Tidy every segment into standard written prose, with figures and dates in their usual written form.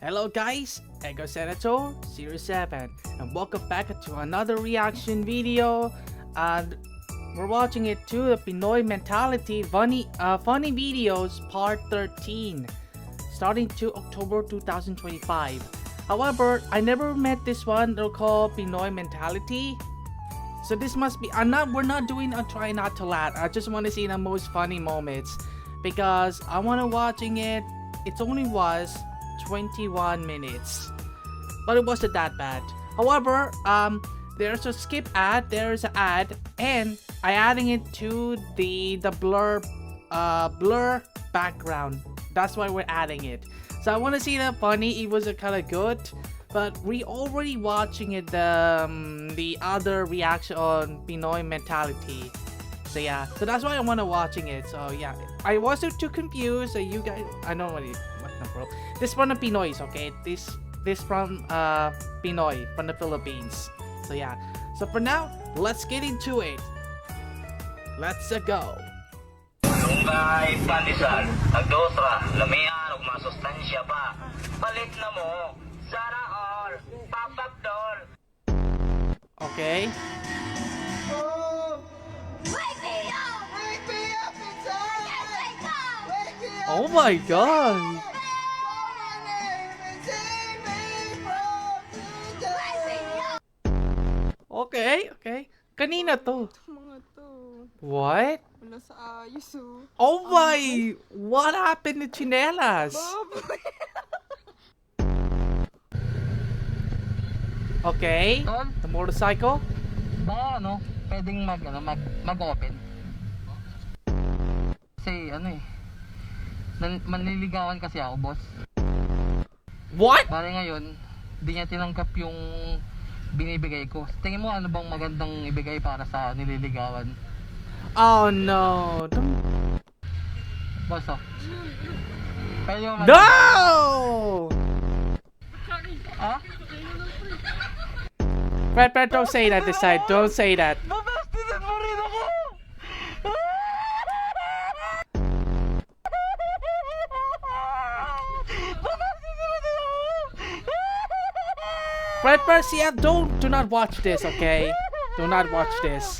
Hello guys, Ego Senator 07 and welcome back to another reaction video, and we're watching it to the Pinoy Mentality funny videos part 13 starting to October 2025. However, I never met this one. They're called Pinoy Mentality. So this must be, we're not doing a try not to laugh. I just want to see the most funny moments because I want to watching it. It only was 21 minutes, but it wasn't that bad. However, there's a skip ad, there's an ad, and I adding it to the blur background. That's why we're adding it. So I want to see that funny. It was kind of good, but we already watching it the other reaction on Pinoy Mentality. So yeah, so that's why I want to watching it. So yeah, I wasn't too confused. So you guys, I know what the bro. This from the Pinoys, okay? This from Pinoy from the Philippines. So yeah. So for now, let's get into it. Let's go. Tunggay, pandesal, agdosra, lamian, ug masustansya pa. Palit na mo, Zara all, pop-up doll. Okay. Wake me up! Wake me up inside! Yes, wake up! Wake me up! Oh my god. Call my name and save me from today! Wake me up! Okay, okay. Kanina to. Mga to. What? Wala sa ayos oh. Oh my! What happened to Chinelas? Baboy. Okay. Tol, The motorcycle? baka pwedeng mag-open. Kasi manliligawan kasi ako, boss. What? Bale ngayon, di niya tinanggap yung binibigay ko. Tingin mo ano bang magandang ibigay para sa nililigawan? Oh no. Boss, Pero No! Ha? Fred, don't say that this time. Don't say that. Babastisan mo rin ako! Fred Persia, do not watch this, okay? Do not watch this.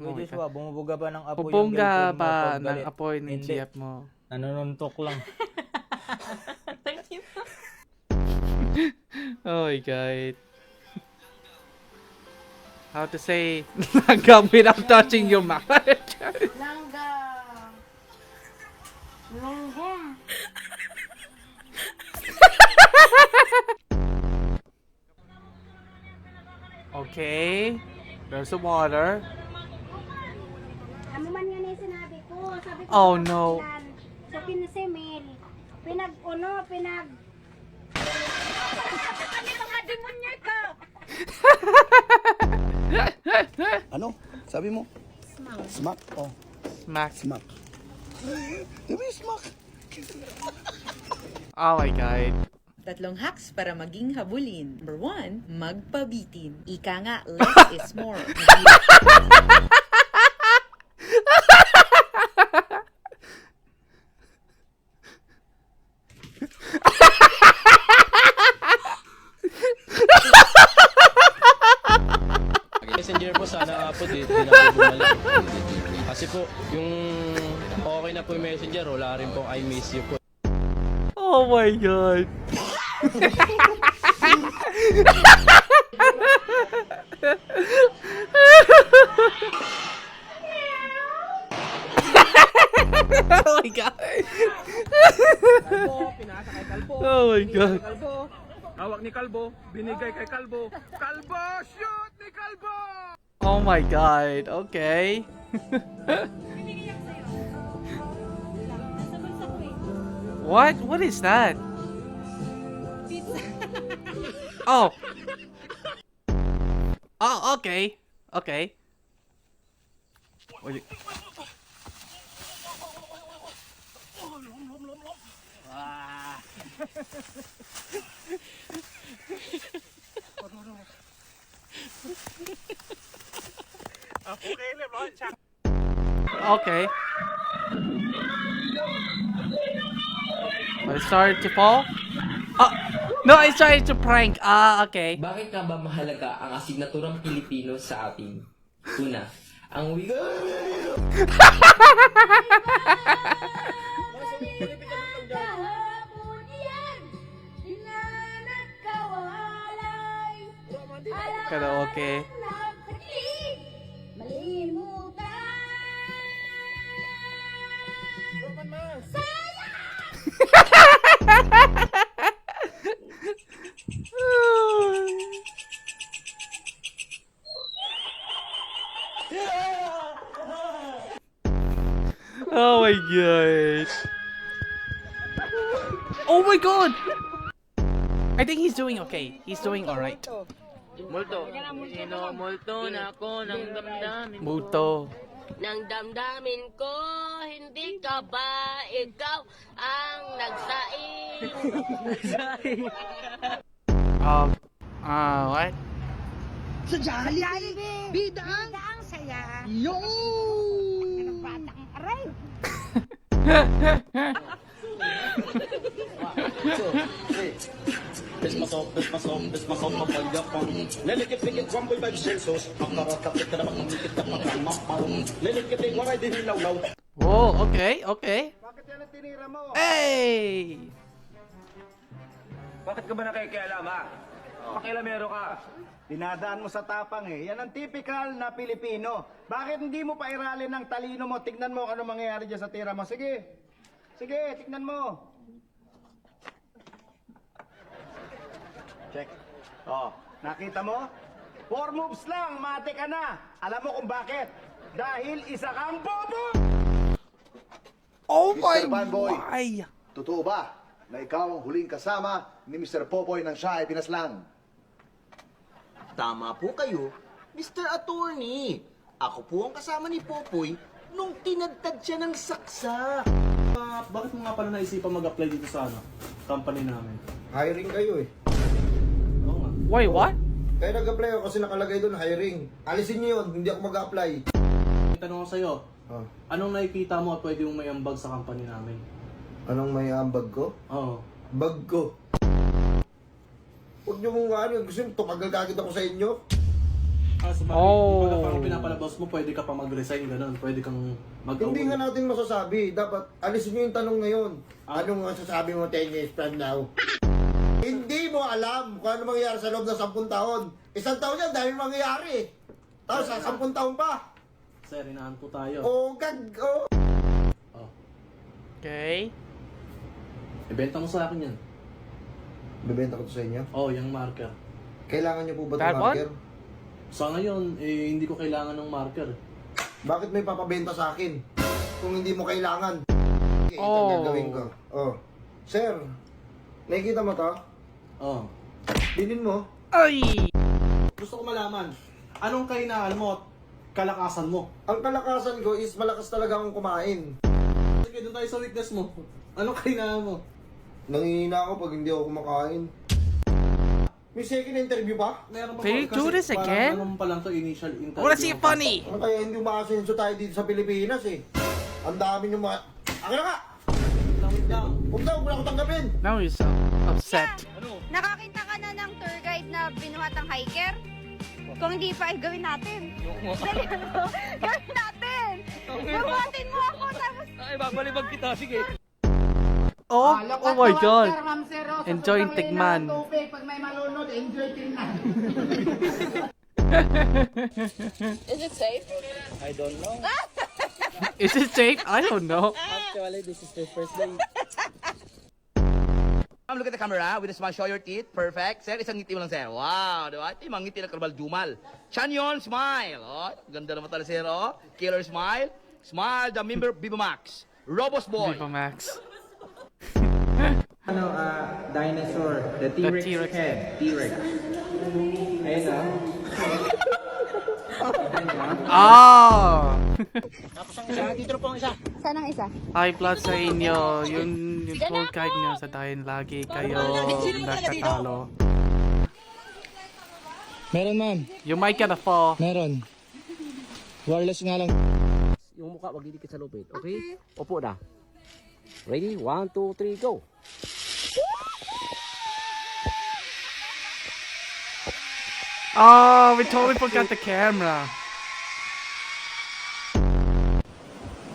Oh my Joshua, bumubuga ba ng apoy yung Pupungga girlfriend mo ba pag ng galit? apoy ng Hindi. GF mo? Nanununtok lang. Oh my god. How to say langgam without touching your mouth? Langga! Langga! Okay. There's the water. Ano man yan yung sinabi ko? Sabi ko Oh, sa no. kapilan, sa pinasimil, pinag... Ano mga demonyo ka? Ano? Sabi mo? Smack. Oh, Smack. smack. Sabi smack. Oh my god. Tatlong hacks para maging habulin. Number 1, magpabitin. Ika nga, less is more. Messenger po sana po di na po bumalik. Kasi po yung okay na po yung Messenger, wala rin po I miss you po. Oh my god. Oh my god. Kalbo, pinasa kay Kalbo. Oh my god. Kalbo. Hawak ni Kalbo, binigay kay Kalbo. Kalbo, shoot ni Kalbo! Oh my god. Okay. What? What is that? Oh. Oh, okay. Okay. Wait. Okay. I started to fall. No, I started to prank. Okay. Bakit nga ba mahalaga ang asignaturang Pilipino sa atin? Una, ang wika... Karaoke. Oh my god. Oh my god. I think he's doing okay. He's doing alright. Multo. Multo na ako ng damdamin ko. Multo. Ng damdamin ko, hindi ka ba ikaw ang nagsaing? What? Sa Jollibee! Bidang saya! Yo! Batang aray! Whoa, okay, okay. Bakit yan ang tinira mo? Hey! Bakit ka ba nakikialam ha? Pakialamero ka. Dinadaan mo sa tapang eh. Yan ang typical na Pilipino. Bakit hindi mo pairalin ng talino mo? Tignan mo kung ano mangyayari dyan sa tira mo. Sige. Sige, tignan mo. Check. Oh, nakita mo? 4 moves lang, mate ka na. Alam mo kung bakit? Dahil isa kang bobo! Oh my Mr. Fanboy. my! Totoo ba na ikaw ang huling kasama ni Mr. Popoy nang siya ay pinaslang? Tama po kayo, Mr. Attorney. Ako po ang kasama ni Popoy nung tinadtad siya ng saksa. Bakit mo nga pala naisipan mag-apply dito sa company namin? Hiring kayo eh. Oo nga. Wait, what? Kaya nag-apply ako kasi nakalagay doon hiring. Alisin niyo yun, hindi ako mag-apply. Tanong ko sa'yo, anong nakikita mo at pwede mong may ambag sa company namin? Anong may ambag ko? Oo. Bag ko. Huwag niyo mong ano, gusto niyo tumagal kagad ako sa inyo. Sa bagay, Oh. parang pinapalabas mo, pwede ka pa mag-resign, gano'n. Pwede kang mag-away. Hindi nga natin masasabi. Dapat alisin niyo yung tanong ngayon. Anong masasabi mo 10 years from now? Hindi mo alam kung ano mangyayari sa loob ng 10 taon. 1 taon yan dahil mangyayari. Tapos sa 10 taon pa. Sir, inahan po tayo. Oh, oh. Okay. Ibenta mo sa akin yan. Bebenta ko to sa inyo. Oh, yung marker. Kailangan niyo po ba That itong one? marker? Sa ngayon, hindi ko kailangan ng marker. Bakit may papabenta sa akin? Kung hindi mo kailangan. Okay, ito Oh. gagawin ko. Oh. Sir, nakikita mo to? Oh. Bilhin mo. Ay! Gusto ko malaman, anong kahinaan mo at kalakasan mo? Ang kalakasan ko is malakas talaga akong kumain. Sige, doon tayo sa weakness mo. Anong kahinaan mo? Nangihina ako pag hindi ako kumakain. May second interview pa? Meron pa Can you do this again? Parang pa lang to initial interview. I wanna see it funny! Ano kaya hindi umakasenso tayo dito sa Pilipinas eh? Ang dami nyo mga... Akin na ka! Wait lang. Huwag na, huwag mo na ako tanggapin! Now he's upset. Nakakita ka na ng tour guide na binuhat ang hiker? Kung hindi pa, gawin natin. Dali mo. Gawin natin! Buhatin mo ako tapos... Ay, babalibag kita, sige. Oh my god! Enjoy Tigman. Pag may malunod, enjoy tingnan. Is it safe? I don't know. Is it safe? I don't know. Actually, this is the first day. Look at the camera with a smile. Show your teeth. Perfect. Sir, isang ngiti mo lang, sir. Wow, di ba? Ito yung mga ngiti na karbal-dumal. Chanyon, smile. Oh, ganda naman talaga, sir. Oh. Killer smile. Smile, the member, Viva Max. Robos Boy. Viva Max. Dinosaur. The The T-Rex head. T-Rex. Ayun na. Ah! Saan ang isa? High blood sa inyo. Yung tour guide nyo sa dahil lagi kayo nagtatalo. Meron, ma'am. You might get a fall. Meron. Wireless nga lang. yung mukha wag didikit sa lupit. Okay? Upo na. Ready? 1, 2, 3, go! Oh, we totally forgot the camera.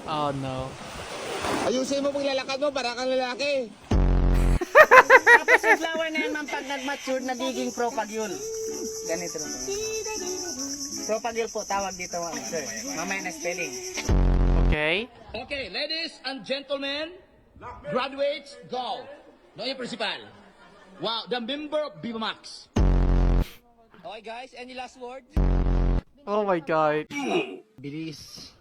Oh no. Ayusin mo paglalakad mo para kang lalaki. Tapos yung flower na yan, ma'am, pag nag-mature, nagiging propagule. Ganito na po. Propagule po, tawag dito, ma'am, sir. Mamaya na spelling. Okay. Okay, ladies and gentlemen, graduates, go. No, yung principal. Wow, the member of Viva Max. Okay guys, any last word? Oh my god. Bilis.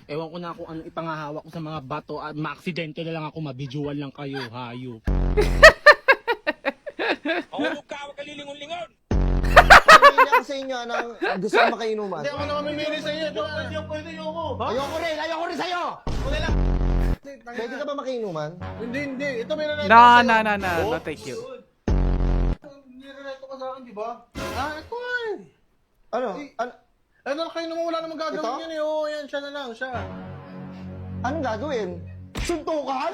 Ewan ko na kung anong ipangahawak ko sa mga bato at ma-aksidente na lang ako, mabidjual lang kayo, hayop. Ako ka, wag ka lilingon-lingon! Pamili ako sa inyo ng gusto ko makainuman. Hindi ako na mamimili sa iyo. Ayoko rin sa'yo! Pwede ka ba makainuman? Hindi. Ito may nareto No, thank you. Nireto ka sa akin, di ba? Ito eh. Ano? Ano kayo naman wala namang gagawin Ito? yun eh. Oo, yan, siya na lang, siya. Anong gagawin? Suntukan?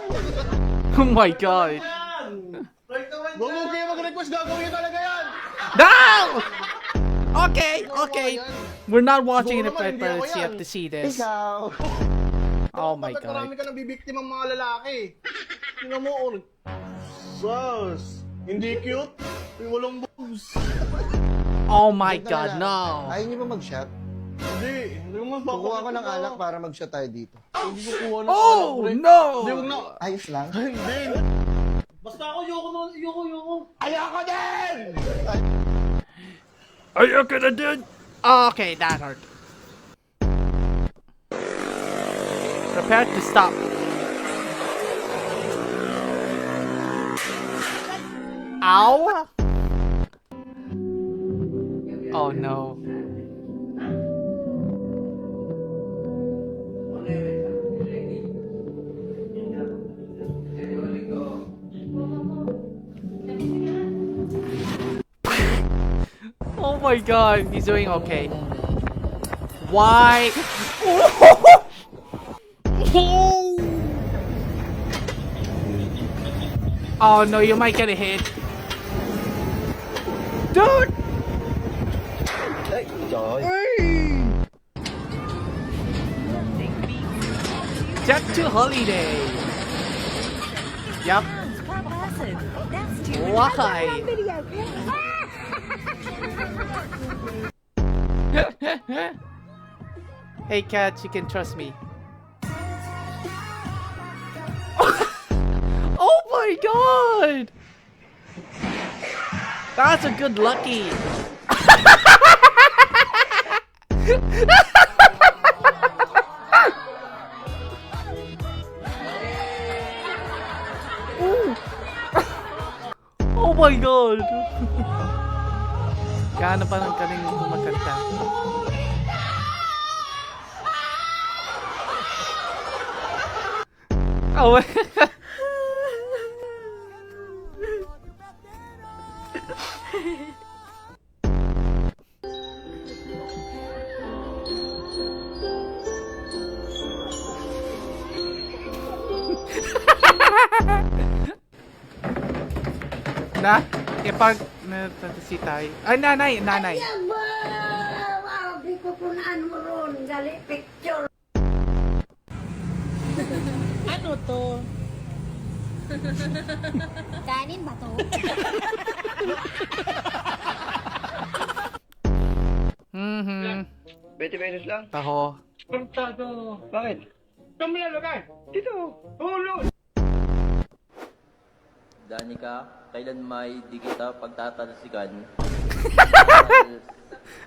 Oh my god. Huwag mo kayo mag-request, gagawin talaga yan. No! Okay. We're not watching it, but let's have to see this. Ikaw. Oh my Bakit marami god. ka nang bibiktimang mga lalaki? Tingnan mo, sus. Hindi cute. May walang boobs. Oh my god, no. Ayaw niyo ba mag-shot? Hindi mo Kukuha ko ng alak para mag-shot tayo dito. Hindi ko kuha ng Oh alak, pre. no! Hindi, huwag na. Ayos lang? Hindi. Basta ako, yoko. Ayoko din! Ayoko na din. Okay, that hurt. Prepare to stop. Ow! Oh no. Oh my god, he's doing okay. Why? Oh no, you might get a hit. Dude! Jet to holiday. Yup. Why? Hey cat, you can trust me. Oh my god! That's a good lucky. Oh my god! Gaano pa ng kaling kumakanta? Oh. Na, ipag si tayo. Ay, nanay. Di ko punaan mo ron, gali picture. Ano to? Kanin ba to? Betty pesos lang. Taho. Kontado. Bakit? Saan mo lalagay? Dito. Ulo. Danica, kailan may di kita pagtatalsikan?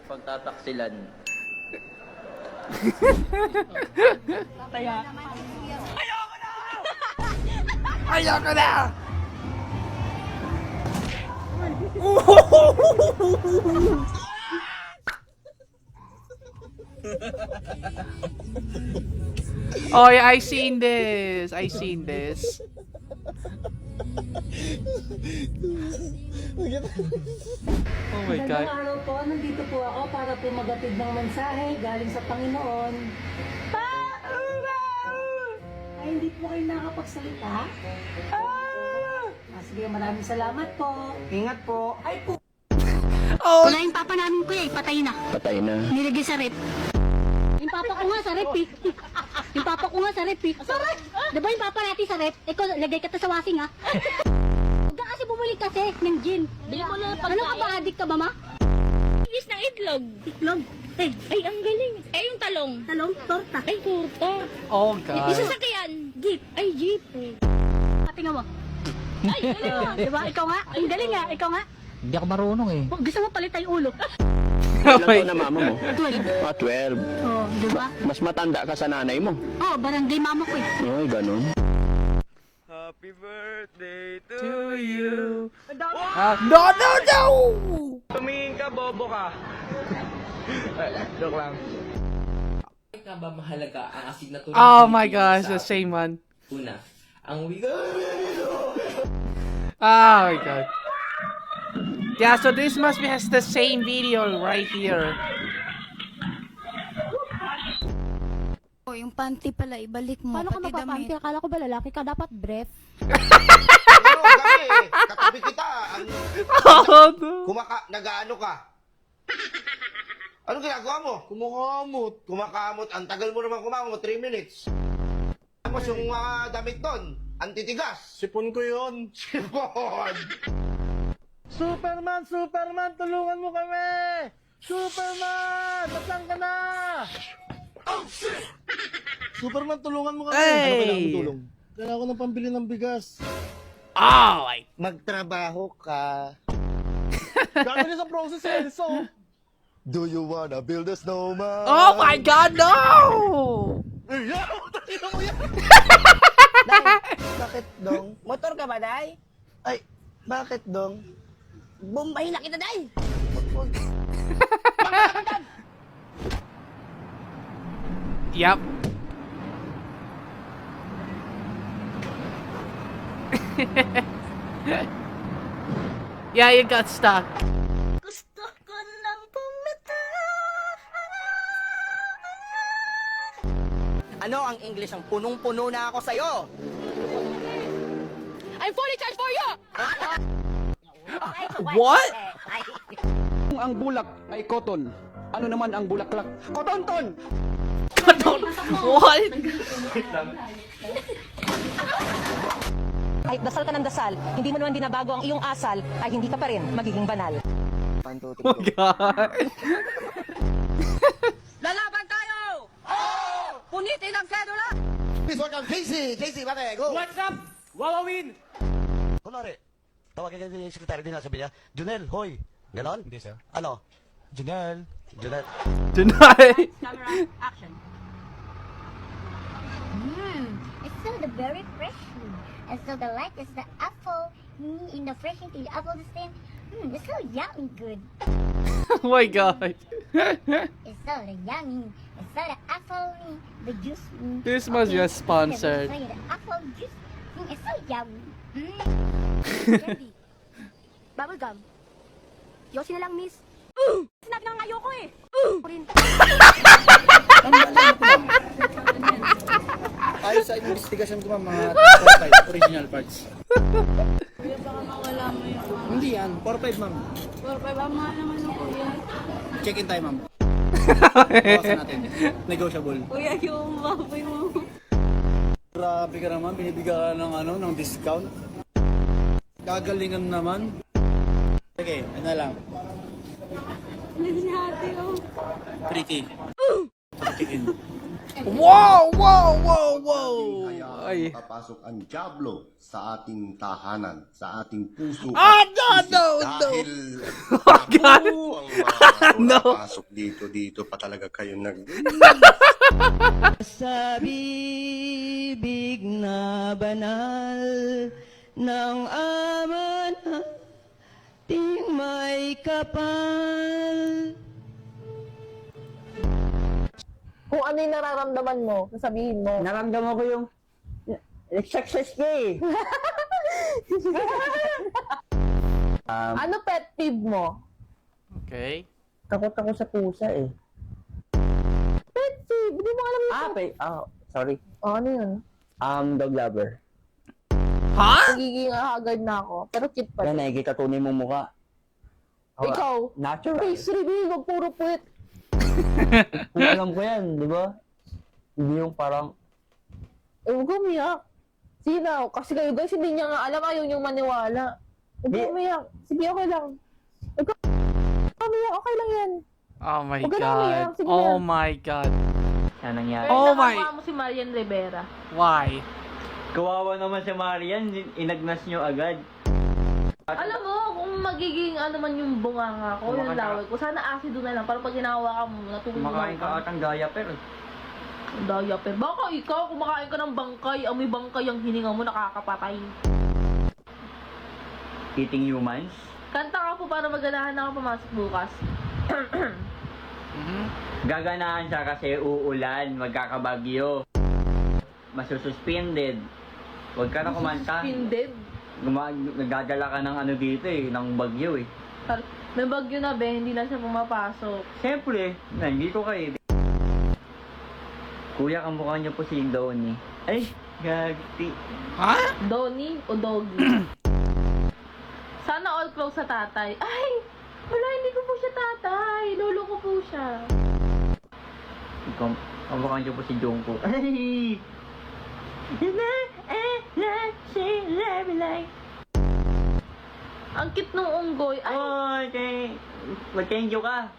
Pagtataksilan. Kaya. Ayoko na! Oh, yeah, I seen this. Oh my god. Magandang araw po, nandito po ako para po magatid ng mensahe galing sa Panginoon. Ay, hindi po kayo nakakapagsalita? Sige, maraming salamat po. Ingat po. Ay po. Oh. Wala yung papa namin ko eh, patay na. Patay na. Nilagay sa rep. Yung papa ko nga sa rep eh. Yung papa ko nga sa rep eh. Di ba yung papa natin sa rep? Ikaw, lagay ka to sa washing ha. Huwag ka kasi bumalik kasi ng gin. Ano ka ba, addict ka ba ma? Imbis ng itlog. Itlog. Ay, Ay, ang galing. Eh, yung talong. talong, torta. Ay, kurta. Oh Yung god. sasakyan. Jeep. Ay, jeep. Patinga mo. Ay, galing. Di ba? Ikaw nga. Ang galing nga. Ikaw nga. Hindi ako marunong eh. Gusto mo palitan yung ulo. Ilan taon na mama mo? 12. Ah, 12. Oh, di ba? Mas matanda ka sa nanay mo. Oh, barangay mama ko eh. Ay, ganun. Happy birthday To you. No, no, no! Tumingin ka, bobo ka. Joke lang. Bakit nga ba mahalaga ang asignatura Oh ng my Pilipino gosh, sa the atin? same one. Una, ang wika. Oh my god. Yeah, so this must be has the same video right here. Oh, yung panty pala, ibalik mo. Paano ka Pati mapapanti? damit. Akala ko ba lalaki ka? Dapat breath. Pero kami, katabi kita. Oh, no. Nag-ano ka? Anong ginagawa mo? Kumakamot. Kumakamot. Ang tagal mo naman kumakamot, 3 minutes. Tapos yung damit doon, antitigas. Sipon ko yun. Sipon. Superman, Superman, tulungan mo kami! Superman! Nasaan ka na? Superman, tulungan mo kami! Hey! Ano kailangan mo tulong? Kailangan ko ng pambili ng bigas. Oh my. Magtrabaho ka. Gagawin sa process eh, so... Do you wanna build a snowman? Oh my god, no! Bakit dong? Motor ka ba, Day? Ay, bakit dong? Bombay na kita, Day! Yep. Yeah, you got stuck. Gusto ko lang pumita. Ano ang English ang punong-puno na ako sa'yo? I'm fully charged for you! What? Kung ang bulak ay cotton, ano naman ang bulaklak? Kotonton! What? Kahit dasal ka ng dasal, hindi mo naman binabago ang iyong asal, ay hindi ka pa rin magiging banal. Oh god. Lalaban tayo! Oh! Punitin ang sedula! Please welcome JC! JC, pare, go! What's up? Wawawin! Kunwari, tawagin ka yung sekretary din, sabi niya, Junel, hoy. Ganon? Hindi, sir. Ano? Junel. Junel. Tonight. Camera, action. It's still the very fresh. And so the light is the apple. In the fresh into the apple the same. It's so yummy good. Oh my god. It's so yummy. It's so the apple, the juice. This must be a sponsored. The apple juice. It's so yummy. Candy. Bubble gum. Yosi na lang, miss. Sinabi na nga ayoko eh. Rin. Ayos sa investigasyon ko, mga 4-5 original parts. Kuya, baka mawala mo yung Hindi yan, 4-5, ma'am. 4-5. Ang mahal naman ng kuya. Check-in time, ma'am. Bawasan natin. Negotiable. Kuya, yung baboy mo. Grabe ka naman, binibigyan ka ng ng discount. Gagalingan naman. Sige, ano lang. Si ate, oh. Pretty. Check-in. Whoa, whoa, whoa, whoa. Ay. Papasok ang Diablo sa ating tahanan, sa ating puso. Ah, no, no, no. Dahil Oh god. No. pasok dito pa talaga kayo nag... Sa bibig na banal ng ama nating may kapal. Kung ano yung nararamdaman mo, sabihin mo. Naramdaman ko yung success ka eh. Ano pet peeve mo? Okay. Takot ako sa pusa eh. Pet peeve? Hindi mo alam yung... Sorry. ano yun? Dog lover. Ha? Nagiging haggard na ako. Pero cute pa. Yan, nakikita tunay mong mukha. Ikaw, Natural. face reveal, wag puro puwit. Kung alam ko yan, di ba? Hindi yung parang, Huwag ka umiyak. Sino? Kasi kayo guys, hindi niya nga alam, ayaw niyong maniwala. Huwag ka umiyak. Sige, okay lang. Huwag ka umiyak, okay lang yan. Oh my Huwag ka na umiyak. god. Sige Oh na. my god. yan nangyari. Oh my... Mo si Marian Rivera. Why? Kawawa naman si Marian, inagnas nyo agad. Alam mo, kung magiging ano man yung bunganga ko, yung laway ko, sana asido na lang. Para pag ginawa ka mo, natulungan Kumakain ka atang diaper. Diaper. Baka ikaw, kumakain ka ng bangkay, amoy bangkay ang hininga mo, nakakapatay. Eating humans. Kanta ka po para maganahan na ako pumasok bukas. Gaganahan siya kasi uulan, magkakabagyo. Masususpended. Huwag ka na kumanta. Suspended? Nagdadala ka ng ano dito eh, ng bagyo eh. May bagyo na be, hindi na siya pumapasok. Siyempre, nandito kayo. Kuya, kamukha niyo po si Donnie. Ay, gagti. Ha? Donnie o Doggy? Sana all close sa tatay. Ay! Wala, hindi ko po siya tatay. Lolo ko po siya. Kamukha niyo po si Jungkook. Ay! Ang cute nung unggoy. Ay! Oh, okay. Mag-thank-you ka.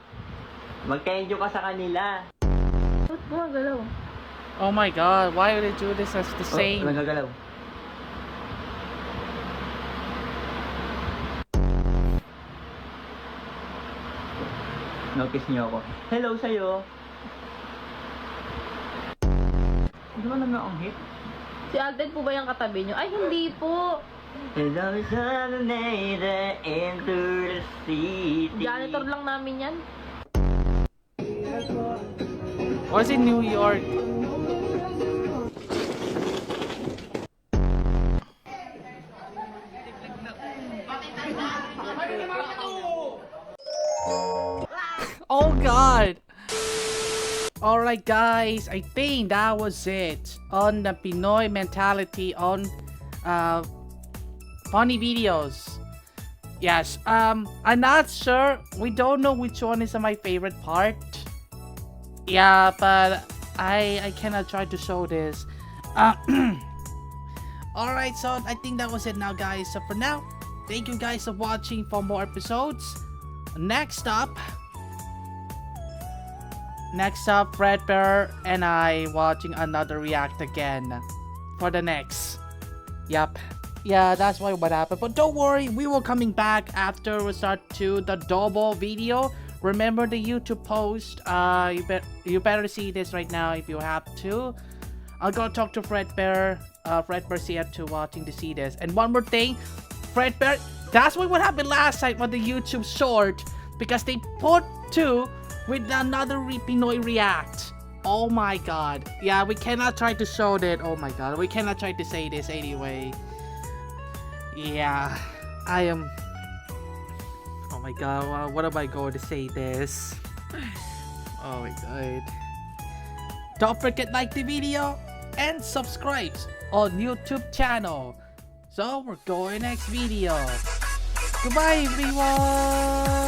Mag-thank-you ka sa kanila. Ba't gumagalaw? Oh my god, why would they do this as the same? Oh, nagagalaw. Notice niyo ako. Hello sa'yo. Hindi mo naman akong hit. Si Alden po ba yung katabi nyo? Ay, hindi po. Hello, Saturday, enter the city. Janitor lang namin yan. Was in New York? Oh god! Alright guys, I think that was it on the Pinoy mentality on funny videos. Yes, I'm not sure. We don't know which one is my favorite part. Yeah, but I cannot try to show this. Alright, so I think that was it now guys. So for now, thank you guys for watching for more episodes. Next up, Fredbear and I watching another react again for the next. Yup. Yeah, that's what happened. But don't worry, we will coming back after we start to the double video. Remember the YouTube post. You better see this right now if you have to. I'll go talk to Fredbear. Fredbear see to watching to see this. And one more thing, Fredbear. That's what happened last time on the YouTube short because they put two with another Pinoy react. Oh my god. Yeah, we cannot try to show that. Oh my god, we cannot try to say this anyway. Yeah, I am. Oh my god, what am I going to say this? Oh my god. Don't forget like the video and subscribe on YouTube channel. So we're going next video. Goodbye everyone.